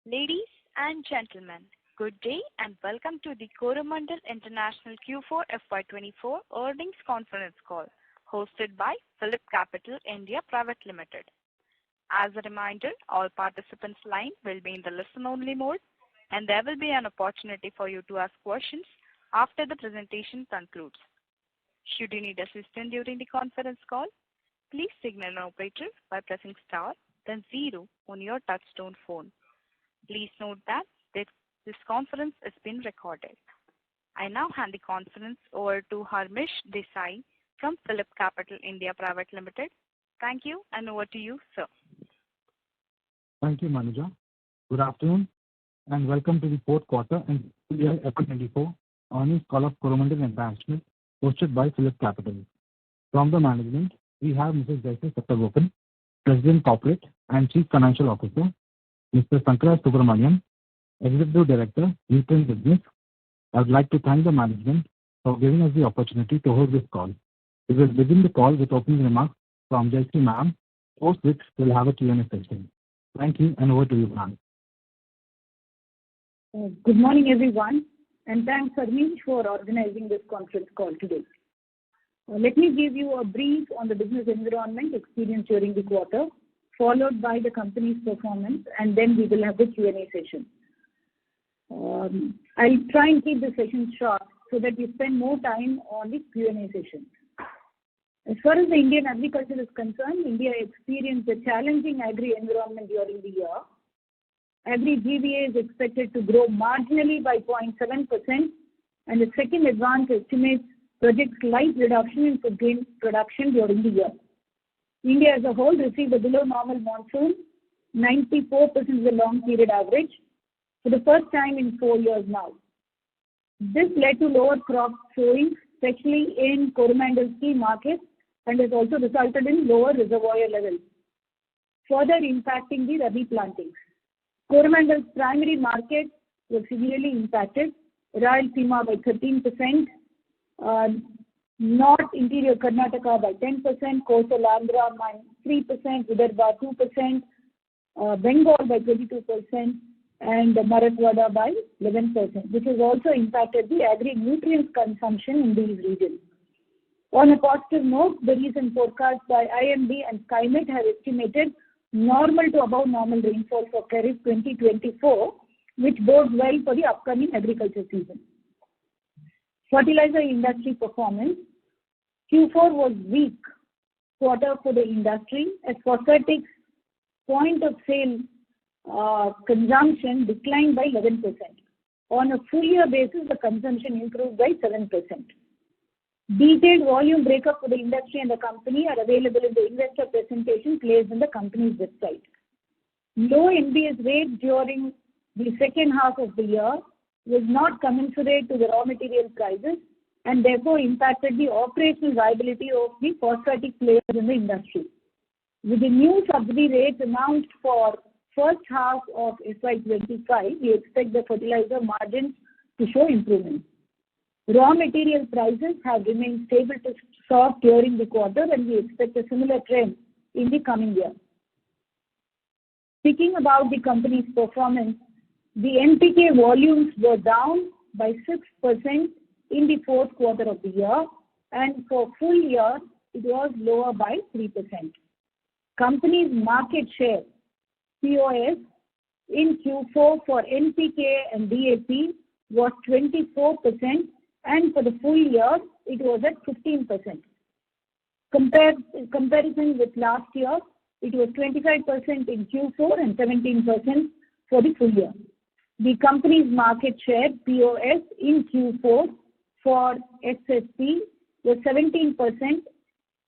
Ladies and gentlemen, good day and welcome to the Coromandel International Q4 FY24 earnings conference call hosted by PhillipCapital India Private Limited. As a reminder, all participants' line will be in the listen-only mode and there will be an opportunity for you to ask questions after the presentation concludes. Should you need assistance during the conference call, please signal an operator by pressing star then 0 on your touchtone phone. Please note that this conference is being recorded. I now hand the conference over to Harmish Desai from PhillipCapital India Private Limited. Thank you and over to you, sir. Thank you, Manuja. Good afternoon and welcome to the fourth quarter and full year FY24 earnings call of Coromandel International hosted by PhillipCapital. From the management, we have Mrs. Jaishree Satagopan, President Corporate and Chief Financial Officer, Mr. Sankara Subramanian, Executive Director, Nutrient Business. I would like to thank the management for giving us the opportunity to hold this call. We will begin the call with opening remarks from Jaishree ma'am, post which we will have a Q&A session. Thank you and over to you, ma'am. Good morning, everyone, and thanks, Harmish, for organizing this conference call today. Let me give you a brief on the business environment experienced during the quarter, followed by the company's performance, and then we will have the Q&A session. I'll try and keep the session short so that we spend more time on the Q&A session. As far as the Indian agriculture is concerned, India experienced a challenging agri-environment during the year. Agri-GVA is expected to grow marginally by 0.7%, and the second advance estimates project slight reduction in food grain production during the year. India as a whole received a below normal monsoon, 94% is the long period average, for the first time in 4 years now. This led to lower crop sowing, especially in Coromandel's key markets, and has also resulted in lower reservoir levels, further impacting the Rabi plantings. Coromandel's primary market was severely impacted, Rayalaseema by 13%, North Interior Karnataka by 10%, Coastal Andhra by 3%, Vidarbha 2%, Bengal by 22%, and Marathwada by 11%, which has also impacted the agri-nutrients consumption in these regions. On a positive note, the recent forecast by IMD and SkyMet have estimated normal to above normal rainfall for Kharif 2024, which bodes well for the upcoming agriculture season. Fertilizer industry performance. Q4 was weak quarter for the industry as phosphatics point of sale consumption declined by 11%. On a full year basis, the consumption improved by 7%. Detailed volume breakup for the industry and the company are available in the investor presentation placed on the company's website. Low NBS rates during the second half of the year was not commensurate to the raw material prices and therefore impacted the operational viability of the phosphatic players in the industry. With the new subsidy rates announced for first half of FY25, we expect the fertilizer margins to show improvement. Raw material prices have remained stable to soft during the quarter and we expect a similar trend in the coming year. Speaking about the company's performance, the NPK volumes were down by 6% in the fourth quarter of the year, and for full year, it was lower by 3%. Company's market share, POS, in Q4 for NPK and DAP was 24%, and for the full year, it was at 15%. Comparison with last year, it was 25% in Q4 and 17% for the full year. The company's market share, POS, in Q4 for SSP was 17%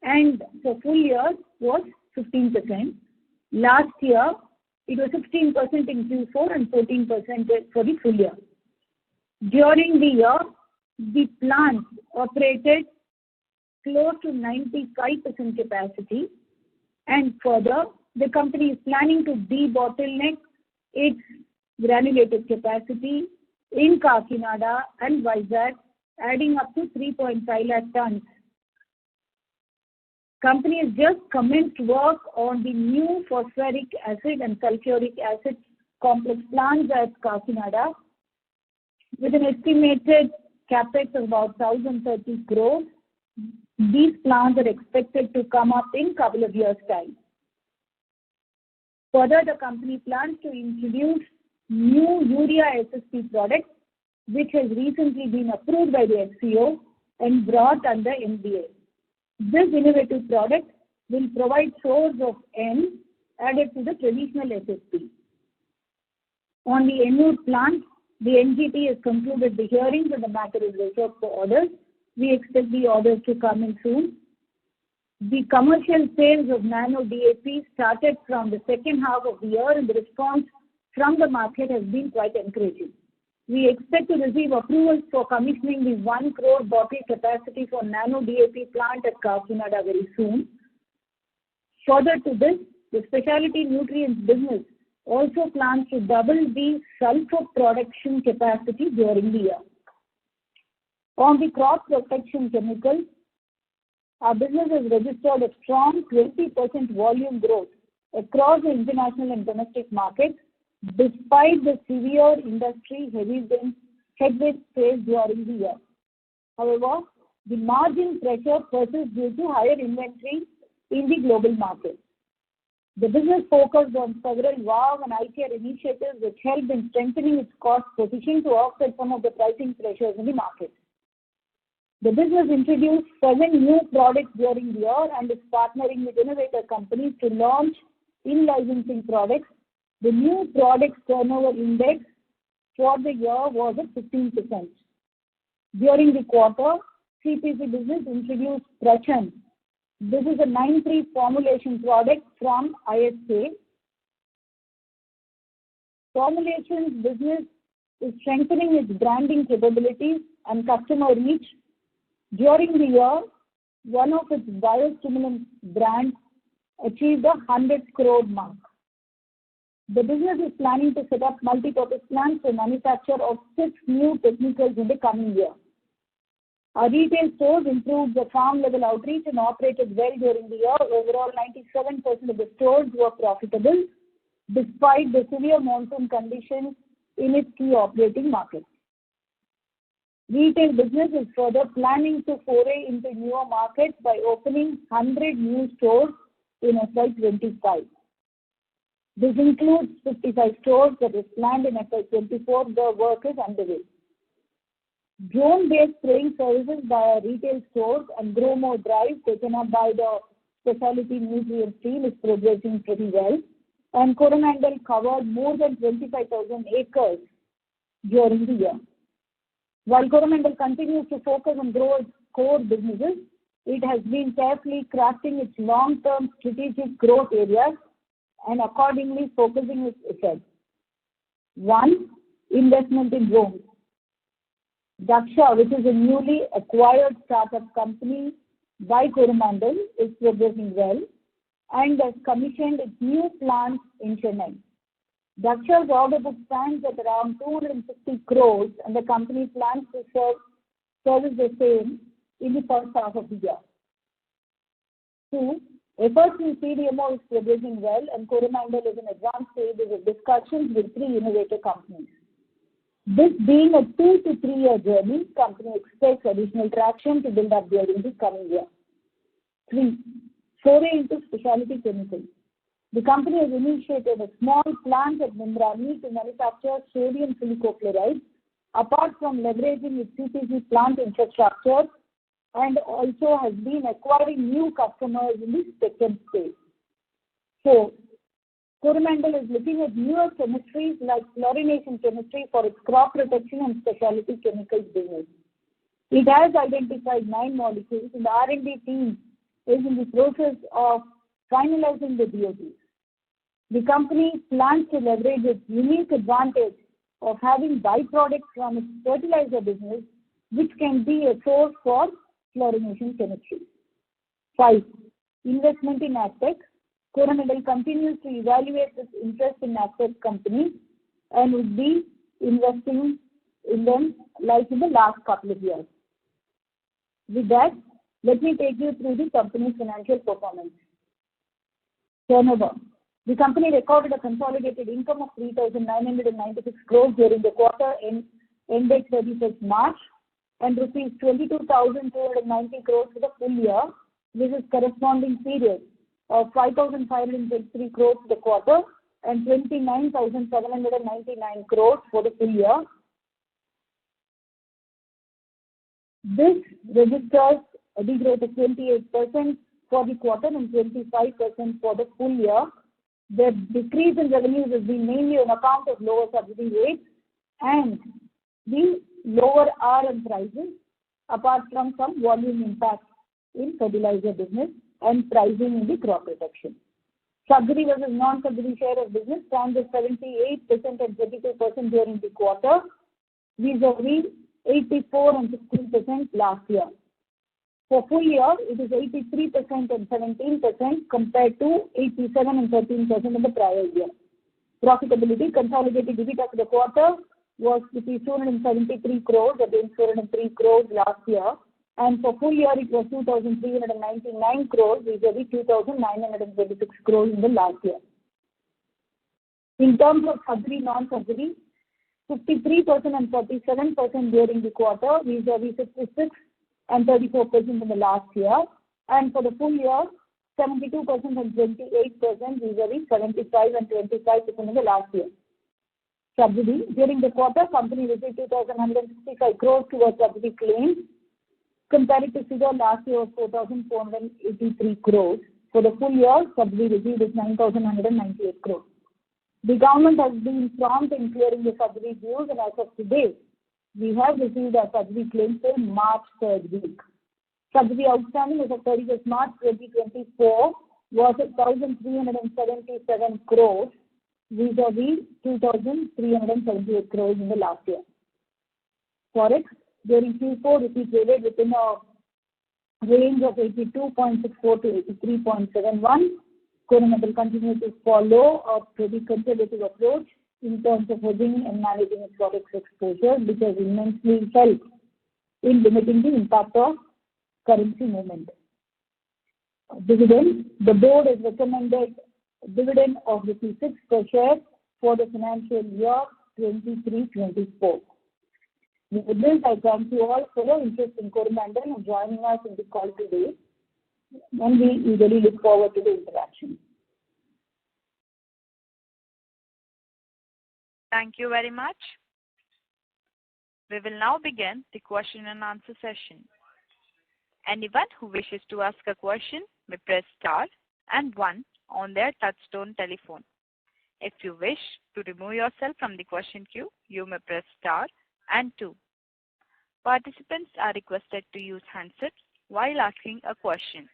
and for full year was 15%. Last year, it was 16% in Q4 and 14% for the full year. During the year, the plant operated close to 95% capacity, and further, the company is planning to debottleneck its granulated capacity in Kakinada and Vizag, adding up to 3.5 lakh tons. Company has just commenced work on the new phosphoric acid and sulfuric acid complex plants at Kakinada with an estimated capex of about 1,030 crores. These plants are expected to come up in a couple of years' time. Further, the company plans to introduce new urea SSP products, which has recently been approved by the FCO and brought under MDA. This innovative product will provide source of N added to the traditional SSP. On the Ennur plant, the NGT has concluded the hearings and the matter is reserved for orders. We expect the orders to come in soon. The commercial sales of Nano DAP started from the second half of the year, and the response from the market has been quite encouraging. We expect to receive approvals for commissioning the 1 crore bottle capacity for Nano DAP plant at Kakinada very soon. Further to this, the specialty nutrients business also plans to double the sulfur production capacity during the year. On the crop protection chemicals, our business has registered a strong 20% volume growth across the international and domestic markets, despite the severe industry headwinds faced during the year. However, the margin pressure persists due to higher inventory in the global market. The business focused on several WOW and ICARE initiatives which helped in strengthening its cost position to offset some of the pricing pressures in the market. The business introduced 7 new products during the year and is partnering with innovator companies to launch in-licensing products. The new products turnover index for the year was at 15%. During the quarter, CPC business introduced Prachan. This is a 9(3) formulation product from ISK. Formulations business is strengthening its branding capabilities and customer reach. During the year, one of its biostimulant brands achieved the 100 crore mark. The business is planning to set up multi-purpose plants for manufacture of 6 new technicals in the coming year. Our retail stores improved the farm-level outreach and operated well during the year. Overall, 97% of the stores were profitable despite the severe monsoon conditions in its key operating markets. Retail business is further planning to foray into newer markets by opening 100 new stores in FY25. This includes 55 stores that is planned in FY24. The work is underway. Drone-based spraying services by our retail stores and Grow More drive taken up by the specialty nutrients team is progressing pretty well, and Coromandel covered more than 25,000 acres during the year. While Coromandel continues to focus on grow its core businesses, it has been carefully crafting its long-term strategic growth areas and accordingly focusing its efforts. 1. Investment in drones. Daksha, which is a newly acquired startup company by Coromandel, is progressing well and has commissioned its new plant in Chennai. Daksha's order book stands at around 250 crores and the company plans to service the same in the first half of the year. 2. Efforts in CDMO is progressing well and Coromandel is in advanced stages of discussions with 3 innovator companies. This being a 2 to 3 year journey, company expects additional traction to build up during the coming year. 3. Foray into specialty chemicals. The company has initiated a small plant at Nimrani to manufacture sodium silicochloride, apart from leveraging its CPC plant infrastructure, and also has been acquiring new customers in the spectrum space. 4. Coromandel is looking at newer chemistries like fluorination chemistry for its crop protection and specialty chemicals business. It has identified 9 molecules and the R&D team is in the process of finalizing the DOTs. The company plans to leverage its unique advantage of having byproducts from its fertilizer business, which can be a source for fluorination chemistry. 5. Investment in Aztec. Coromandel continues to evaluate its interest in Aztec companies and would be investing in them like in the last couple of years. With that, let me take you through the company's financial performance. Turnover. The company recorded a consolidated income of 3,996 crores during the quarter ended 31st March and rupees 22,290 crores for the full year. This is corresponding period of 5,523 crores for the quarter and 29,799 crores for the full year. This registers a degrowth of 28% for the quarter and 25% for the full year. The decrease in revenues has been mainly on account of lower subsidy rates and the lower RM prices, apart from some volume impact in fertilizer business and pricing in the crop protection. Subsidy versus non-subsidy share of business stands at 78% and 22% during the quarter, vis-a-vis 84 and 16% last year. For full year, it is 83% and 17% compared to 87 and 13% in the prior year. Profitability, consolidated EBITDA for the quarter was 273 crores against 403 crores last year, and for full year it was 2,399 crores vis-a-vis 2,926 crores in the last year. In terms of subsidy, non-subsidy, 53% and 47% during the quarter vis-a-vis 56 and 34% in the last year, and for the full year 72% and 28% vis-a-vis 75 and 25% in the last year. Subsidy, during the quarter, company received 2,165 crores towards subsidy claims, compared to figure last year of 4,483 crores. For the full year, subsidy received is 9,198 crores. The government has been prompt in clearing the subsidy dues, and as of today, we have received our subsidy claims till March 3rd week. Subsidy outstanding as of 31st March 2024 was at 1,377 crores vis-a-vis 2,378 crores in the last year. Forex, during Q4, rupee traded within a range of 82.64 to 83.71. Coromandel continued to follow a pretty conservative approach in terms of hedging and managing its forex exposure, which has immensely helped in limiting the impact of currency movement. Dividend, the board has recommended a dividend of rupees 6 per share for the financial year 23-24. With this, I thank you all for your interest in Coromandel and joining us in the call today, and we eagerly look forward to the interaction. Thank you very much. We will now begin the question and answer session. Anyone who wishes to ask a question may press star and 1 on their touchtone telephone. If you wish to remove yourself from the question queue, you may press star and 2. Participants are requested to use handsets while asking a question.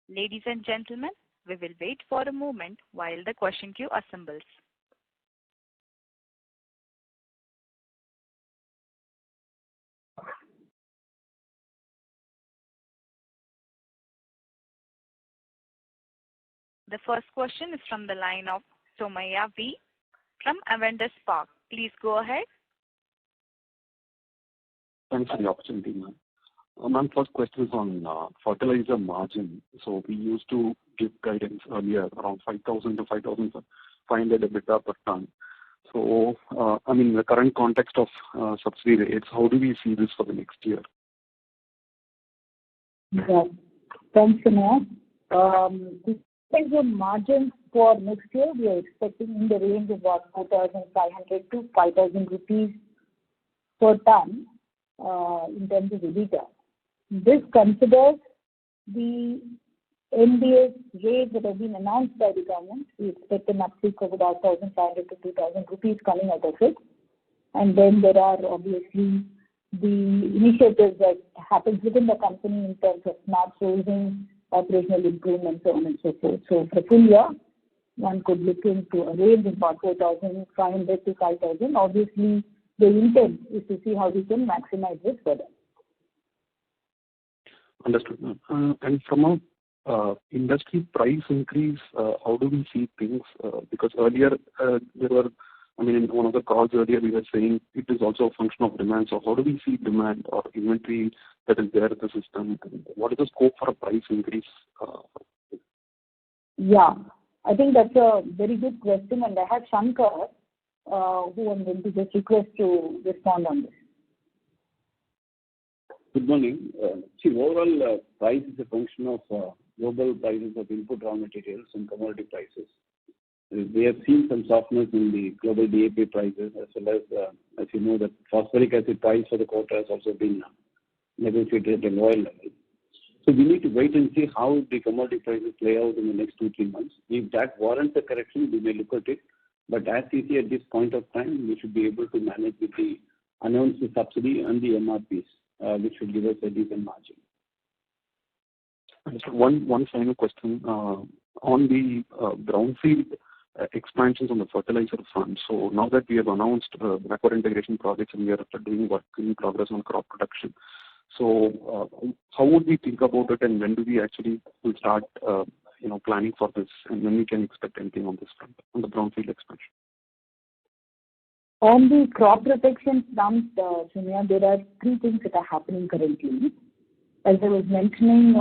Ladies and gentlemen, we will wait for a moment while the question queue assembles. The first question is from the line of Somaya V. from Avendus Spark. Please go ahead. Thanks for the opportunity, ma'am. My first question is on fertilizer margin. So we used to give guidance earlier around 5,000 to 5,500 EBITDA per ton. So, in the current context of subsidy rates, how do we see this for the next year? Yeah. Thanks, Somaya. The margins for next year, we are expecting in the range of about 4,500 to 5,000 rupees per ton in terms of EBITDA. This considers the NBS rates that have been announced by the government. We expect an uptick of about 1,500 to 2,000 rupees coming out of it. And then there are obviously the initiatives that happens within the company in terms of smart sourcing, operational improvements, so on and so forth. So for full year, one could look into a range of about 4,500 to 5,000. Obviously, the intent is to see how we can maximize this further. Understood, ma'am. And from a industry price increase, how do we see things? Because earlier, in one of the calls earlier, we were saying it is also a function of demand. So how do we see demand or inventory that is there in the system? And what is the scope for a price increase? Yeah. I think that's a very good question, and I have Shankar, who I'm going to just request to respond on this. Good morning. Overall price is a function of global prices of input raw materials and commodity prices. We have seen some softness in the global DAP prices, as well as you know, that phosphoric acid price for the quarter has also been negotiated at a lower level. So we need to wait and see how the commodity prices play out in the next 2-3 months. If that warrants a correction, we may look at it. But as you see at this point of time, we should be able to manage with the announced subsidy and the MRPs, which should give us a decent margin. One final question on the brownfield expansions on the fertilizer front. So now that we have announced backward integration projects and we are doing work in progress on crop production, so how would we think about it, and when do we actually start planning for this, and when we can expect anything on this front, on the brownfield expansion? On the crop protection front, Sonia, there are 3 things that are happening currently. As I was mentioning,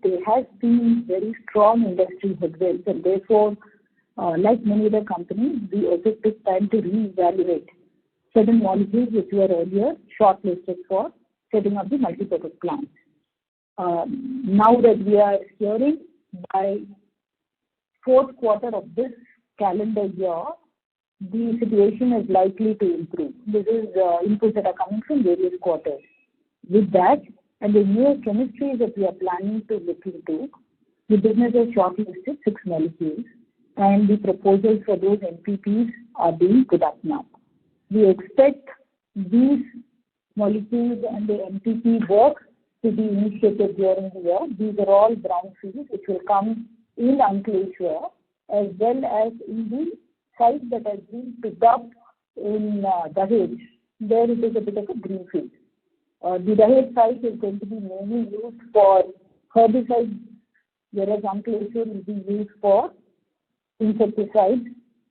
there has been very strong industry headwinds, and therefore, like many other companies, we also took time to reevaluate certain molecules which were earlier shortlisted for setting up the multi-purpose plants. Now that we are hearing by 4th quarter of this calendar year, the situation is likely to improve. This is inputs that are coming from various quarters. With that, and the new chemistries that we are planning to look into, the business has shortlisted 6 molecules, and the proposals for those MPPs are being put up now. We expect these molecules and the MPP work to be initiated during the year. These are all brownfields which will come in Ankleshwar, as well as in the site that has been picked up in Dahej. There it is a bit of a greenfield. The Dahej site is going to be mainly used for herbicides, whereas Ankleshwar will be used for insecticides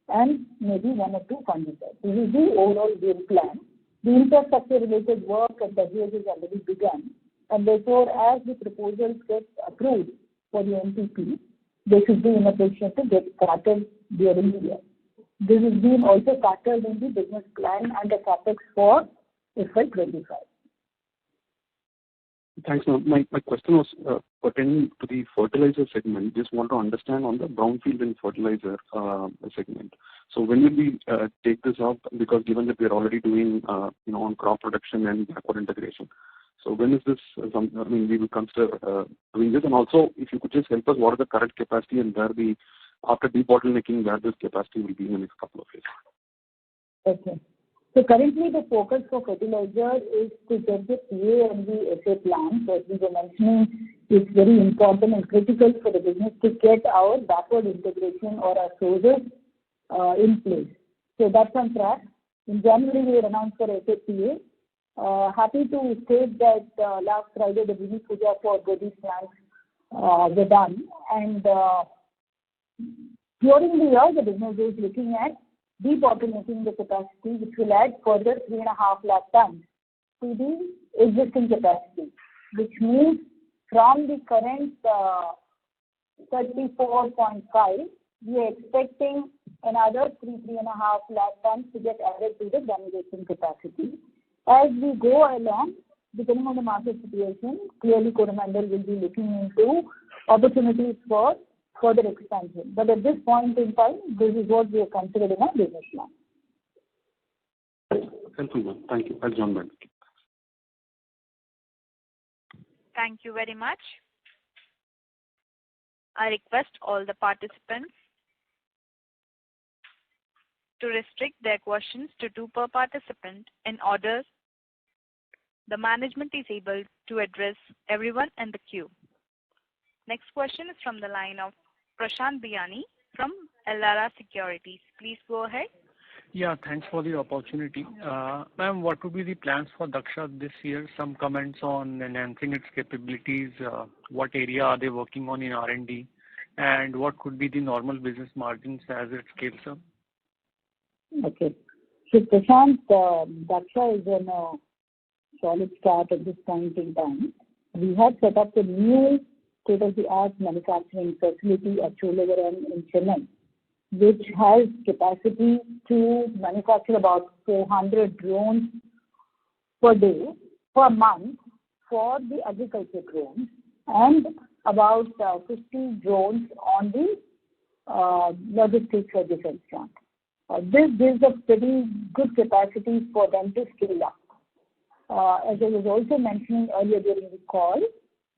and maybe 1 or 2 fungicides. This is the overall game plan. The infrastructure-related work at Dahej is already begun, and therefore, as the proposals get approved for the MPP, they should be in a position to get started during the year. This is being also factored in the business plan and the CapEx for FY25. Thanks, ma'am. My question was pertaining to the fertilizer segment. Just want to understand on the brownfield and fertilizer segment. So when will we take this up? Because given that we are already doing, on crop production and backward integration. So when is this? We will consider doing this. And also, if you could just help us, what are the current capacity and where after debottlenecking, where this capacity will be in the next couple of years? Okay. So currently the focus for fertilizer is to get the PA and the SA plants. As we were mentioning, it's very important and critical for the business to get our backward integration or our sources in place. So that's on track. In January, we announced for SAPA. Happy to state that last Friday, the Bhumi Puja for both these plants were done. And during the year, the business is looking at debottlenecking the capacity, which will add further 3.5 lakh tons to the existing capacity, which means from the current 34.5, we are expecting another 3.5 lakh tons to get added to the granulation capacity. As we go along, depending on the market situation, clearly Coromandel will be looking into opportunities for further expansion. But at this point in time, this is what we are considering in our business plan. Helpful, ma'am. Thank you. I'll join back. Thank you very much. I request all the participants to restrict their questions to 2 per participant in order the management is able to address everyone in the queue. Next question is from the line of Prashant Biyani from Elara Securities. Please go ahead. Yeah, thanks for the opportunity. Ma'am, what would be the plans for Dhaksha this year? Some comments on enhancing its capabilities. What area are they working on in R&D? And what could be the normal business margins as it scales up? Okay. So Prashant, Dhaksha is in a solid start at this point in time. We have set up a new state-of-the-art manufacturing facility at Cholavaram in Chennai, which has capacity to manufacture about 400 drones per day, per month for the agriculture drones, and about 50 drones on the logistics or defense front. This gives a pretty good capacity for them to scale up. As I was also mentioning earlier during the call,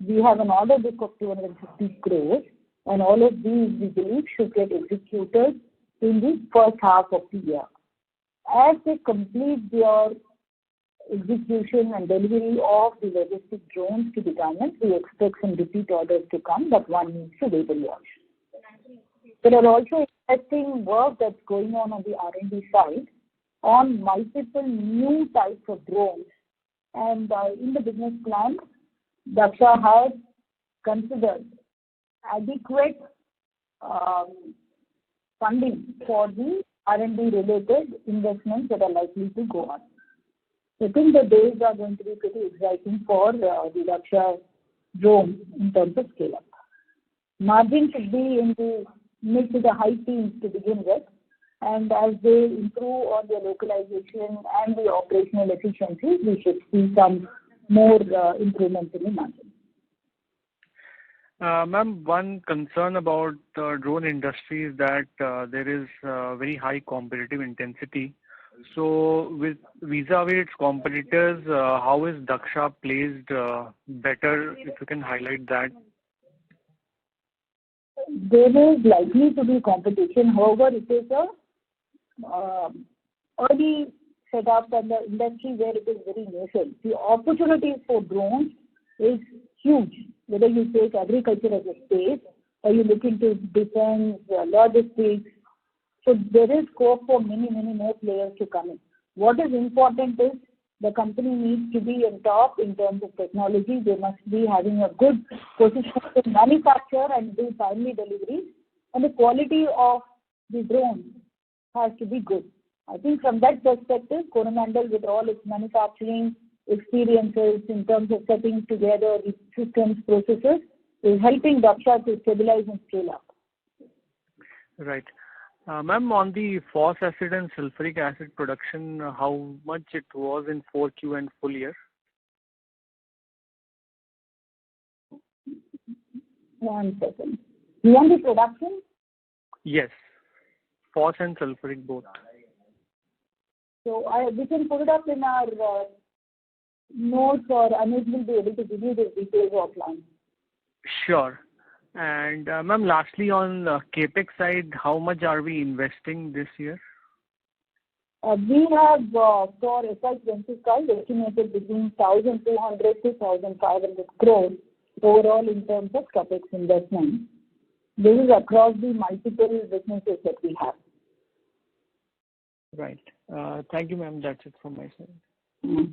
we have an order book of 250 crores, and all of these, we believe, should get executed in the first half of the year. As they complete their execution and delivery of the logistic drones to the government, we expect some repeat orders to come, but one needs to wait and watch. There are also interesting work that's going on the R&D side on multiple new types of drones. And in the business plan, Daksha has considered adequate funding for the R&D related investments that are likely to go on. I think the days are going to be pretty exciting for the Daksha drone in terms of scale up. Margin should be in the mid to the high teens to begin with, and as they improve on their localization and the operational efficiencies, we should see some more improvements in the margin. Ma'am, one concern about the drone industry is that there is very high competitive intensity. So, with vis-a-vis its competitors, how is Daksha placed better? If you can highlight that. There is likely to be competition. However, it is a early setup and the industry where it is very nascent. The opportunities for drones is huge. Whether you take agriculture as a space or you look into defense, logistics. So there is scope for many more players to come in. What is important is the company needs to be on top in terms of technology. They must be having a good position to manufacture and do timely deliveries. And the quality of the drone has to be good. I think from that perspective, Coromandel, with all its manufacturing experiences in terms of setting together the systems, processes, is helping Daksha to stabilize and scale up. Right. Ma'am, on the phosphoric acid and sulfuric acid production, how much it was in 4Q and full year? 1 second. You want the production? Yes. Phos and sulfuric both. So we can put it up in our notes, or Anuj will be able to give you the details offline. Sure. And ma'am, lastly on the CAPEX side, how much are we investing this year? We have for FY25 estimated between 1,200 to 1,500 crores overall in terms of CAPEX investment. This is across the multiple businesses that we have. Right. Thank you, ma'am. That's it from my side. Mm-hmm.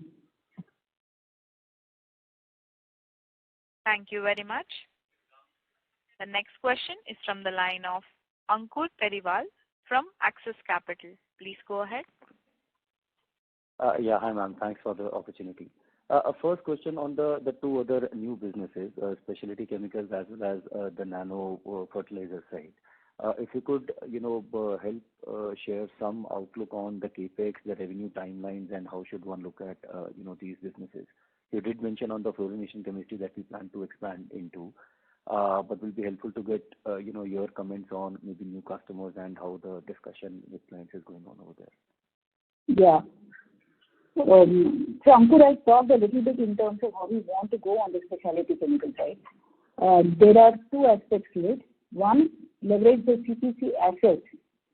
Thank you very much. The next question is from the line of Ankur Periwal from Axis Capital. Please go ahead. Yeah, hi ma'am. Thanks for the opportunity. First question on the two other new businesses, specialty chemicals as well as the nano fertilizer side. If you could, help share some outlook on the CAPEX, the revenue timelines, and how should one look at, these businesses. You did mention on the fluorination chemistry that we plan to expand into, but will be helpful to get, your comments on maybe new customers and how the discussion with clients is going on over there. Yeah. So Ankur, I talked a little bit in terms of how we want to go on the specialty chemical side. There are two aspects to it. One, leverage the CPC assets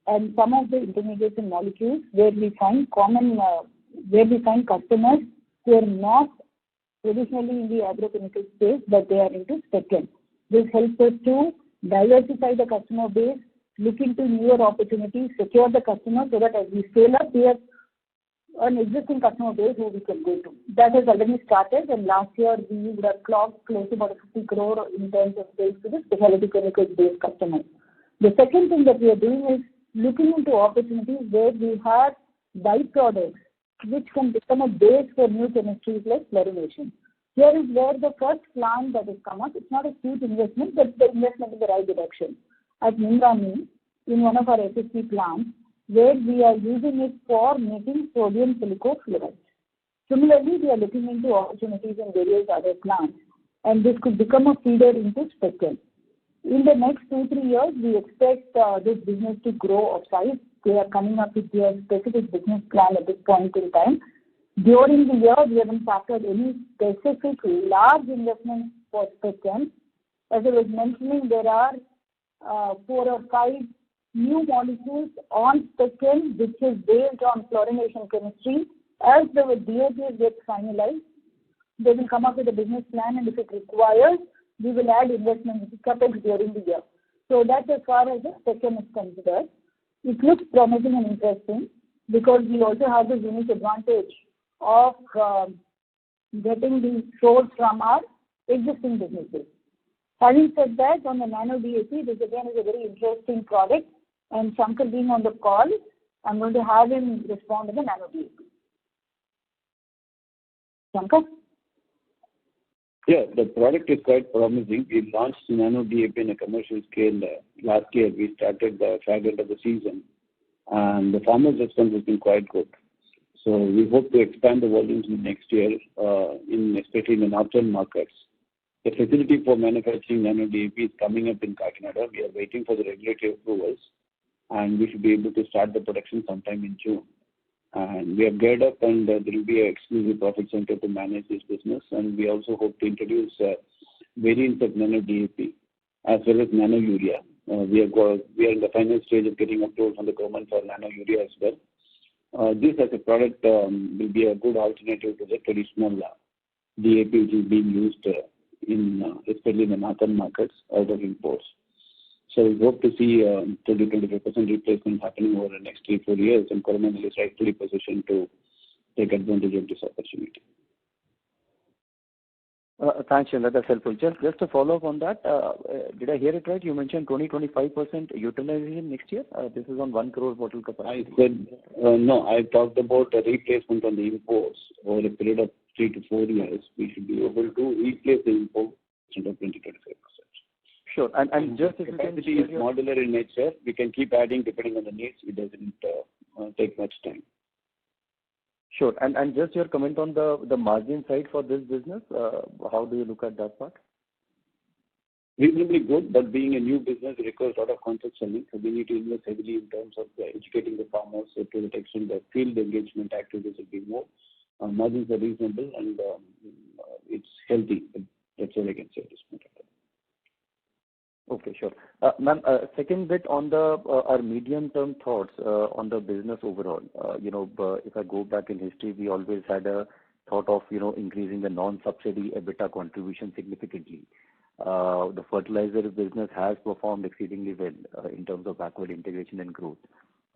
and some of the intermediate molecules where we find customers who are not traditionally in the agrochemical space, but they are into spec-chem. This helps us to diversify the customer base, look into newer opportunities, secure the customer so that as we scale up, we have an existing customer base who we can go to. That has already started, and last year we would have clocked close to about 50 crore in terms of sales to the specialty chemicals based customers. The second thing that we are doing is looking into opportunities where we have byproducts which can become a base for new chemistries like fluorination. Here is where the first plant that has come up. It's not a huge investment, but the investment in the right direction. At Mingamini, in one of our SSP plants, where we are using it for making sodium silicofluoride. Similarly, we are looking into opportunities in various other plants, and this could become a feeder into Spectrum. In the next 2-3 years, we expect this business to grow of size. They are coming up with their specific business plan at this point in time. During the year, we haven't factored any specific large investments for Spectrum. As I was mentioning, there are 4 or 5 new molecules on Spectrum, which is based on fluorination chemistry. As the DOTs get finalized, they will come up with a business plan, and if it requires, we will add investment capex during the year. So that's as far as the Spectrum is considered. It looks promising and interesting because we also have this unique advantage of getting the source from our existing businesses. Having said that, on the Nano DAP, this again is a very interesting product, and Shankar being on the call, I'm going to have him respond to the Nano DAP. Shankar? Yeah, the product is quite promising. We launched Nano DAP in a commercial scale last year. We started the fag end of the season, and the farmers' response has been quite good. So we hope to expand the volumes in next year, especially in the northern markets. The facility for manufacturing Nano DAP is coming up in Kakinada. We are waiting for the regulatory approvals, and we should be able to start the production sometime in June. And we have geared up, and there will be an exclusive profit center to manage this business. And we also hope to introduce variants of Nano DAP as well as Nano Urea. We are in the final stage of getting approved from the government for Nano Urea as well. This as a product will be a good alternative to the traditional DAP which is being used especially in the northern markets out of imports. So we hope to see 20-25% replacement happening over the next 3-4 years, and Coromandel is rightfully positioned to take advantage of this opportunity. Thanks, Chandra. That's helpful. Just to follow up on that, did I hear it right? You mentioned 20-25% utilization next year. This is on 1 crore bottle capacity. I said no. I talked about a replacement on the imports over a period of 3 to 4 years. We should be able to replace the imports of 20-25%. Sure. And just if you can capacity is modular in nature, we can keep adding depending on the needs. It doesn't take much time. Sure. And just your comment on the margin side for this business, how do you look at that part? Reasonably good, but being a new business, it requires a lot of concept selling. So we need to invest heavily in terms of educating the farmers to the extent that field engagement activities will be more. Margins are reasonable, and it's healthy. That's all I can say at this point. Okay, sure. Ma'am, second bit on our medium-term thoughts on the business overall. If I go back in history, we always had a thought of, increasing the non-subsidy EBITDA contribution significantly. The fertilizer business has performed exceedingly well in terms of backward integration and growth.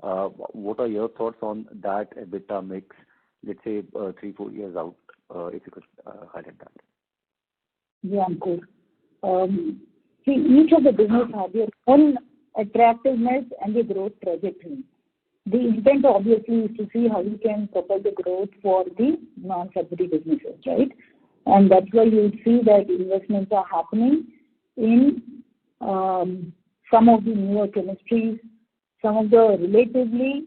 What are your thoughts on that EBITDA mix, let's say 3-4 years out, if you could highlight that? Yeah, good. See, each of the business have their own attractiveness and the growth trajectory. The intent obviously is to see how we can propel the growth for the non-subsidy businesses, right? And that's why you see that investments are happening in some of the newer chemistries, some of the relatively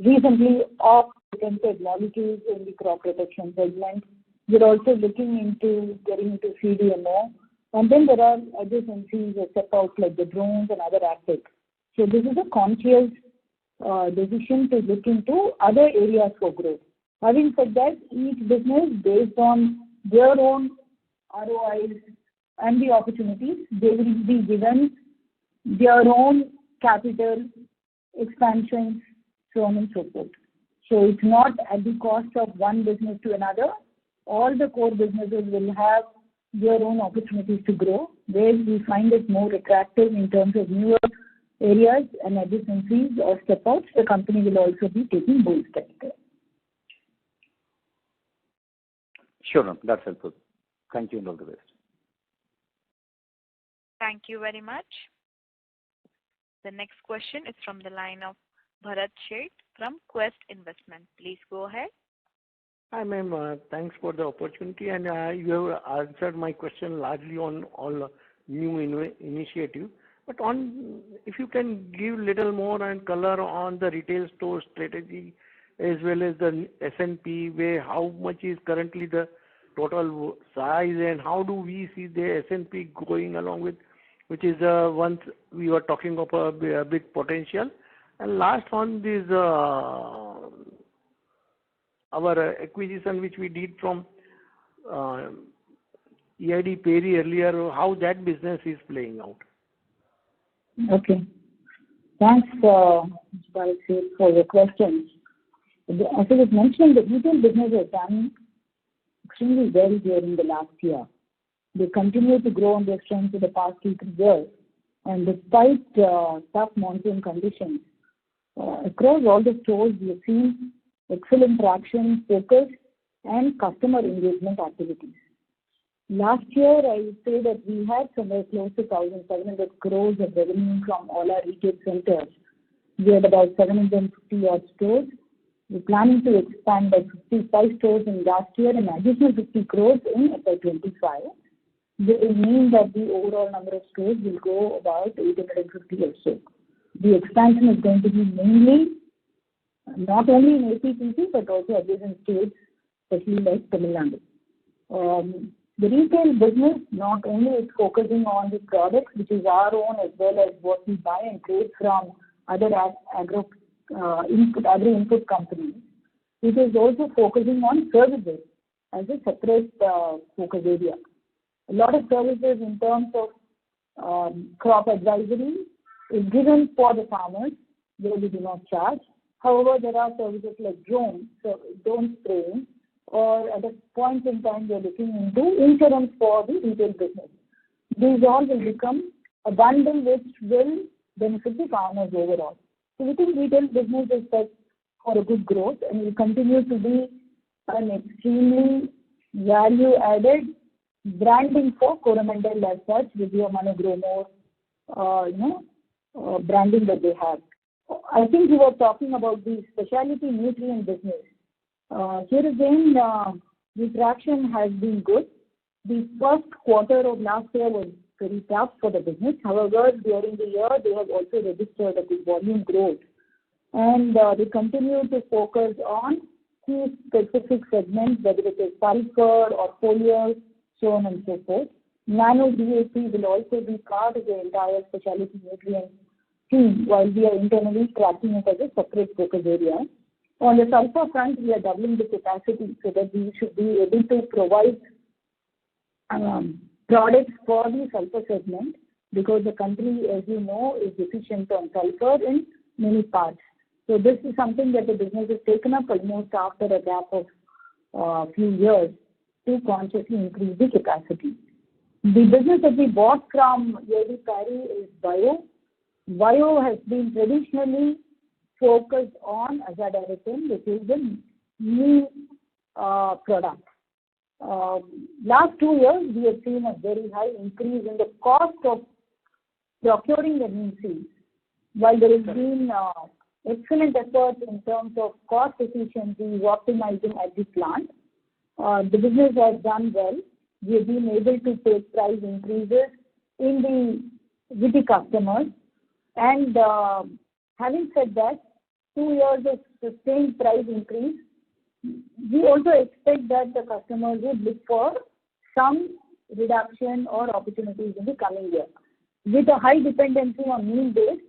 recently off-patented molecules in the crop protection segment. We're also looking into getting into CDMO. And then there are adjacencies or step-outs like the drones and other aspects. So this is a conscious decision to look into other areas for growth. Having said that, each business, based on their own ROIs and the opportunities, they will be given their own capital expansions, so on and so forth. So it's not at the cost of one business to another. All the core businesses will have their own opportunities to grow, where we find it more attractive in terms of newer areas and adjacencies or step-outs. The company will also be taking bold steps there. Sure, ma'am. That's helpful. Thank you and all the best. Thank you very much. The next question is from the line of Bharat Sheth from Quest Investment. Please go ahead. Hi, ma'am. Thanks for the opportunity, and you have answered my question largely on all new initiative. But if you can give little more and color on the retail store strategy as well as the S&P, where how much is currently the total size and how do we see the S&P going along with, which is once we were talking of a big potential. And last one is our acquisition which we did from EID Perry earlier, how that business is playing out. Okay. Thanks, Mr. Balaji, for your questions. As I was mentioning, the retail business has done extremely well during the last year. They continue to grow on their strength for the past 2-3 years. And despite tough monsoon conditions, across all the stores, we have seen excellent traction, focus, and customer engagement activities. Last year, I would say that we had somewhere close to 1,700 crores of revenue from all our retail centers. We had about 750 odd stores. We're planning to expand by 55 stores in last year and additional 50 crores in FY25. This will mean that the overall number of stores will go about 850 or so. The expansion is going to be mainly not only in APPC but also adjacent states, especially like Tamil Nadu. The retail business not only is focusing on the products, which is our own, as well as what we buy and trade from other agri-input companies. It is also focusing on services as a separate focus area. A lot of services in terms of crop advisory is given for the farmers where we do not charge. However, there are services like drone spraying, or at a point in time we are looking into insurance for the retail business. These all will become a bundle which will benefit the farmers overall. So we think retail business is set for a good growth and will continue to be an extremely value-added branding for Coromandel as such, with your Mano Grow More, branding that they have. I think you were talking about the specialty nutrient business. Here again, the traction has been good. The first quarter of last year was very tough for the business. However, during the year, they have also registered a good volume growth. And they continue to focus on key specific segments, whether it is sulfur or foliar, so on and so forth. Nano DAP will also be part of the entire specialty nutrient team, while we are internally tracking it as a separate focus area. On the sulfur front, we are doubling the capacity so that we should be able to provide products for the sulfur segment, because the country, as you know, is deficient on sulfur in many parts. So this is something that the business has taken up almost after a gap of few years to consciously increase the capacity. The business that we bought from EID Perry is Bio. Bio has been traditionally focused on azadirachtin, which is the new product. Last 2 years, we have seen a very high increase in the cost of procuring the neem seeds. While there has been excellent efforts in terms of cost efficiency, optimizing at the plant, the business has done well. We have been able to take price increases with the customers. And having said that, 2 years of sustained price increase, we also expect that the customers would look for some reduction or opportunities in the coming year. With a high dependency on neem base,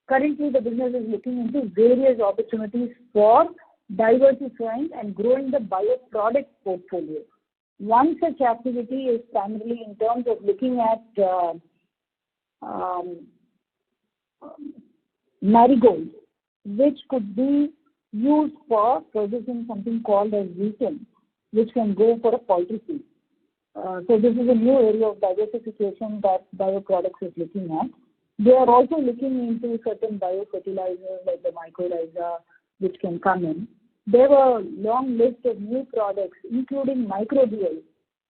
currently the business is looking into various opportunities for diversifying and growing the bioproduct portfolio. One such activity is primarily in terms of looking at marigold, which could be used for producing something called as gluten, which can go for a poultry feed. So this is a new area of diversification that bioproducts is looking at. They are also looking into certain biofertilizers like the mycorrhiza, which can come in. There were a long list of new products, including microbials,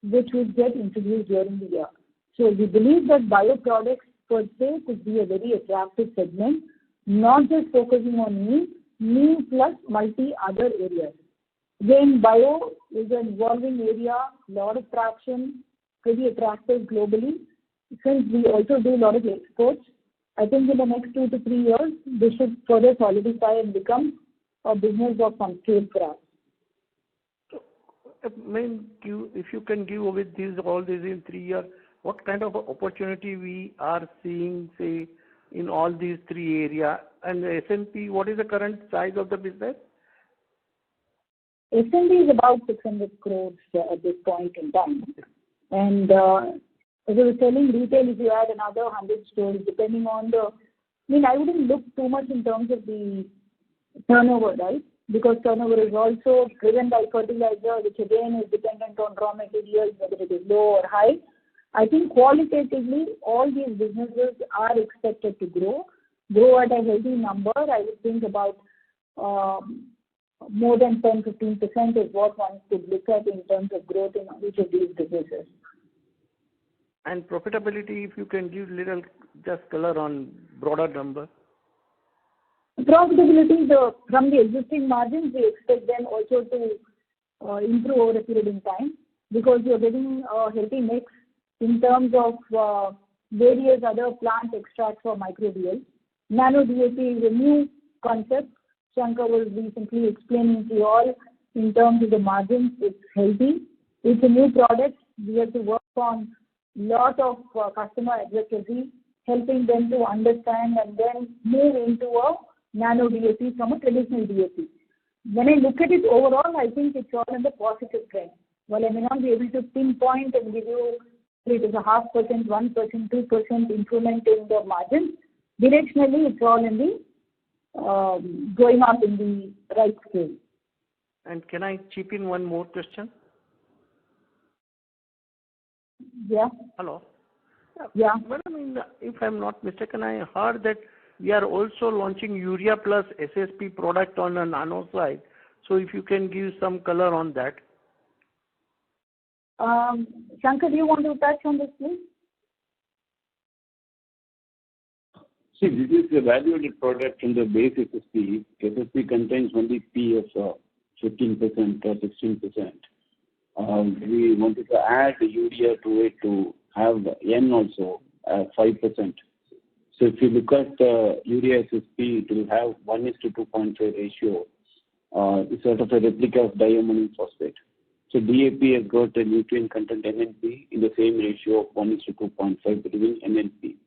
which would get introduced during the year. So we believe that bioproducts per se could be a very attractive segment, not just focusing on neem plus multi other areas. Again, bio is an evolving area, lot of traction, pretty attractive globally. Since we also do a lot of exports, I think in the next 2 to 3 years, this should further solidify and become a business of some scale for us. If you can give with all this in 3 years, what kind of opportunity we are seeing, say, in all these 3 areas? And the S&P, what is the current size of the business? S&P is about 600 crores at this point in time. And as I was telling, retail, if you add another 100 stores, depending on I wouldn't look too much in terms of the turnover, right? Because turnover is also driven by fertilizer, which again is dependent on raw materials, whether it is low or high. I think qualitatively, all these businesses are expected to grow at a healthy number. I would think about more than 10-15% is what one could look at in terms of growth in each of these businesses. And profitability, if you can give little just color on broader number. Profitability, from the existing margins, we expect them also to improve over a period in time, because you're getting a healthy mix in terms of various other plant extracts for microbials. Nano DAP is a new concept. Shankar was recently explaining to you all in terms of the margins. It's healthy. It's a new product. We have to work on lot of customer advocacy, helping them to understand and then move into a nano DAP from a traditional DAP. When I look at it overall, I think it's all in the positive trend. While I may not be able to pinpoint and give you it is a 0.5%, 1%, 2% improvement in the margin, directionally it's all in the going up in the right scale. And can I chip in one more question? Yeah. Hello. Yeah. Madam, if I'm not mistaken, I heard that we are also launching Urea plus SSP product on a nano side. So if you can give some color on that. Shankar, do you want to touch on this, please? See, this is a value-added product in the base SSP. SSP contains only P of 15% or 16%. We wanted to add urea to it to have N also 5%. So if you look at urea SSP, it will have 1:2.5 ratio. It's sort of a replica of diammonium phosphate. So DAP has got a nutrient content NNP in the same ratio of 1:2.5 between NNP.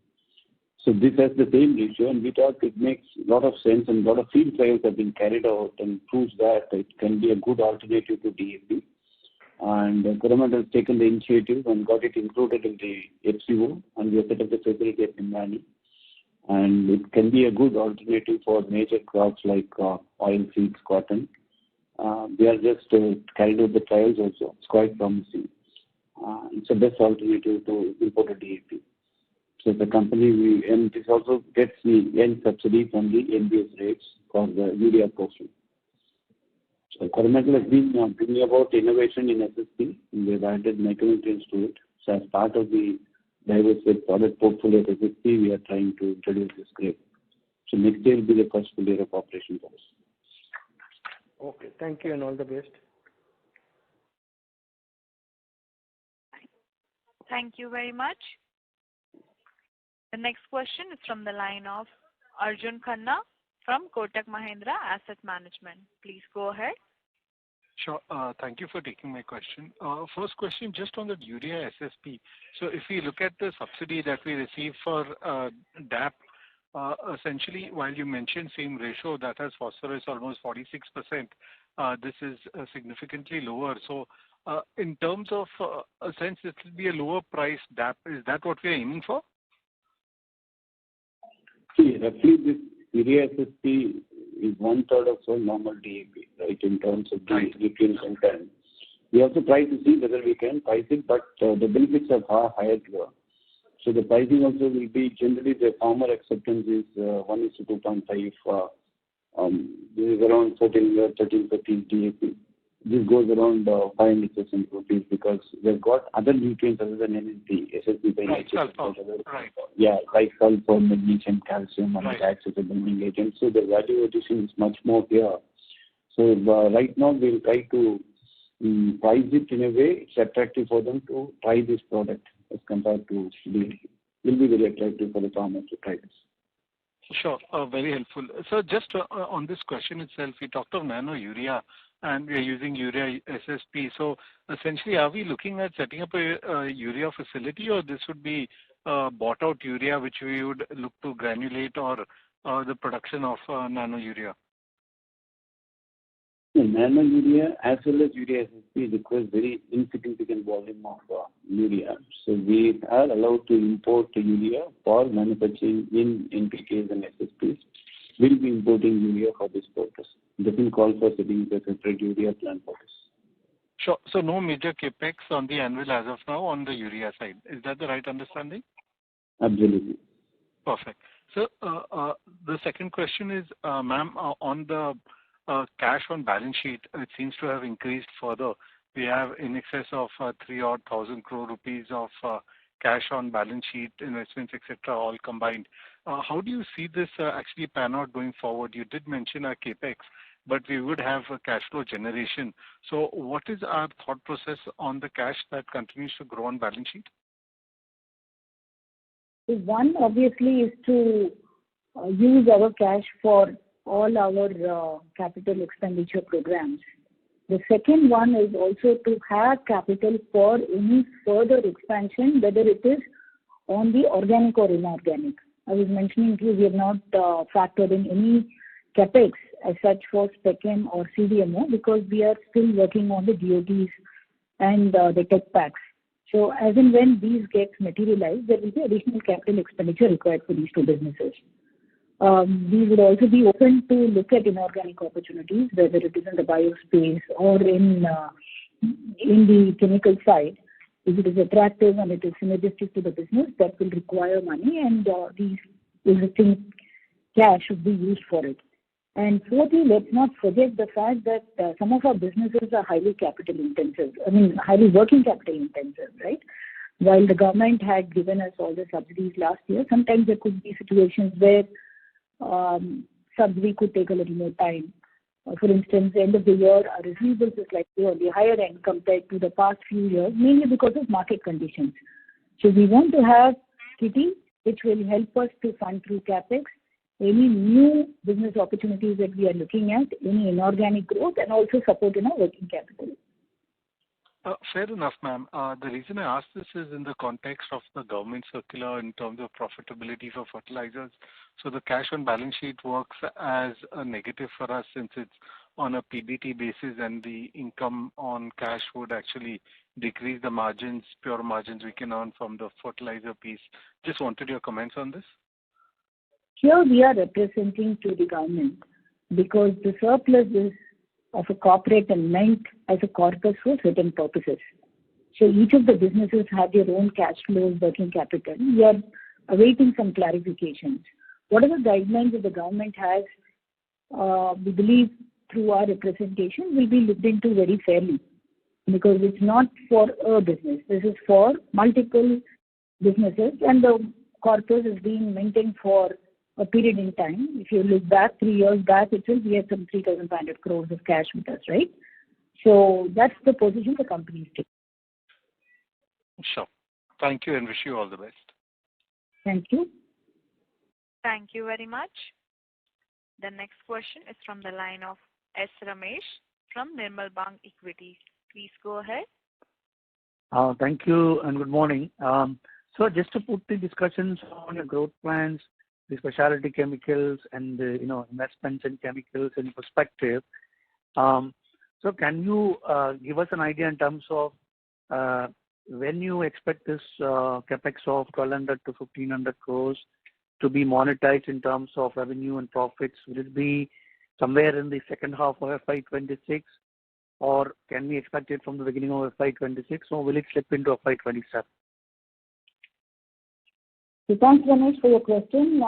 So this has the same ratio, and we thought it makes a lot of sense, and a lot of field trials have been carried out and proves that it can be a good alternative to DAP. And Coromandel has taken the initiative and got it included in the FCO, and we have set up the facility at Nimani. And it can be a good alternative for major crops like oil seeds, cotton. We are just carried out the trials also. It's quite promising. It's the best alternative to imported DAP. So the company, and this also gets the N subsidy from the NBS rates for the urea portion. So Coromandel has been bringing about innovation in SSP, and we have added micronutrients to it. So as part of the diversified product portfolio of SSP, we are trying to introduce this grade. So next year will be the first full year of operation for us. Okay, thank you and all the best. Thank you very much. The next question is from the line of Arjun Khanna from Kotak Mahindra Asset Management. Please go ahead. Sure. Thank you for taking my question. First question, just on the urea SSP. So if we look at the subsidy that we receive for DAP, essentially, while you mentioned same ratio that has phosphorus almost 46%, this is significantly lower. So in terms of a sense, it will be a lower price DAP. Is that what we are aiming for? See, roughly this urea SSP is 1/3 of a normal DAP, right, in terms of the nutrient content. We also try to see whether we can price it, but the benefits are far higher here. So the pricing also will be generally the farmer acceptance is 1:2.5. This is around 14, 13, 15 DAP. This goes around 500% rupees because they've got other nutrients other than NNP, SSP by nature. Right. Yeah, like sulfur, magnesium, calcium, and that's as a binding agent. So the value addition is much more here. So right now we'll try to price it in a way it's attractive for them to try this product as compared to DAP. It will be very attractive for the farmers to try this. Sure. Very helpful. So just on this question itself, we talked of nano urea and we are using urea SSP. So essentially, are we looking at setting up a urea facility, or this would be bought out urea which we would look to granulate, or the production of nano urea? The nano urea as well as urea SSP requires very insignificant volume of urea. So we are allowed to import urea for manufacturing in NPKs and SSPs. We'll be importing urea for this purpose. Doesn't call for setting the separate urea plant for this. Sure. So no major capex on the anvil as of now on the urea side. Is that the right understanding? Absolutely. Perfect. So the second question is, ma'am, on the cash on balance sheet, it seems to have increased further. We have in excess of 3,000 crore rupees of cash on balance sheet, investments, etc., all combined. How do you see this actually pan out going forward? You did mention a capex, but we would have a cash flow generation. So what is our thought process on the cash that continues to grow on balance sheet? One obviously is to use our cash for all our capital expenditure programs. The second one is also to have capital for any further expansion, whether it is on the organic or inorganic. I was mentioning to you, we have not factored in any capex as such for SpecChem or CDMO because we are still working on the DOTs and the tech packs. So as and when these get materialized, there will be additional capital expenditure required for these two businesses. We would also be open to look at inorganic opportunities, whether it is in the biospace or in the chemical side. If it is attractive and it is synergistic to the business, that will require money, and these existing cash should be used for it. And fourthly, let's not forget the fact that some of our businesses are highly capital intensive, highly working capital intensive, right? While the government had given us all the subsidies last year, sometimes there could be situations where subsidy could take a little more time. For instance, end of the year, our receivables is likely on the higher end compared to the past few years, mainly because of market conditions. So we want to have kitty, which will help us to fund through capex, any new business opportunities that we are looking at, any inorganic growth, and also support in our working capital. Fair enough, ma'am. The reason I asked this is in the context of the government circular in terms of profitability for fertilizers. So the cash on balance sheet works as a negative for us since it's on a PBT basis, and the income on cash would actually decrease the margins, pure margins we can earn from the fertilizer piece. Just wanted your comments on this. Here we are representing to the government because the surplus is of a corporate and meant as a corpus for certain purposes. So each of the businesses have their own cash flows, working capital. We are awaiting some clarifications. Whatever guidelines that the government has, we believe through our representation will be looked into very fairly because it's not for a business. This is for multiple businesses, and the corpus is being maintained for a period in time. If you look back 3 years back, we had some 3,500 crores of cash with us, right? So that's the position the company is taking. Sure. Thank you and wish you all the best. Thank you. Thank you very much. The next question is from the line of S. Ramesh from Nirmal Bang Equities. Please go ahead. Thank you and good morning. So just to put the discussions on your growth plans, the specialty chemicals and the investments in chemicals in perspective. So can you give us an idea in terms of when you expect this capex of 1,200 to 1,500 crores to be monetized in terms of revenue and profits? Will it be somewhere in the second half of FY26, or can we expect it from the beginning of FY26, or will it slip into FY27? So thanks, Ramesh, for your question.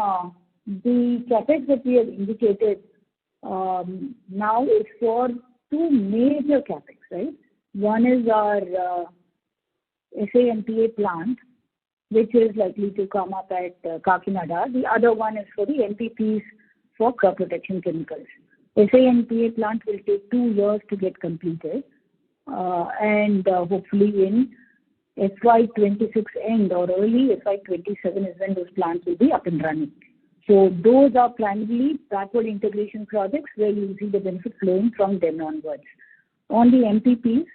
The capex that we have indicated now is for two major capex, right? One is our SANPA plant, which is likely to come up at Kakinada. The other one is for the NPPs for crop protection chemicals. SANPA plant will take 2 years to get completed, and hopefully in FY26 end or early FY27 is when those plants will be up and running. So those are primarily backward integration projects where you see the benefit flowing from them onwards. On the MPPs,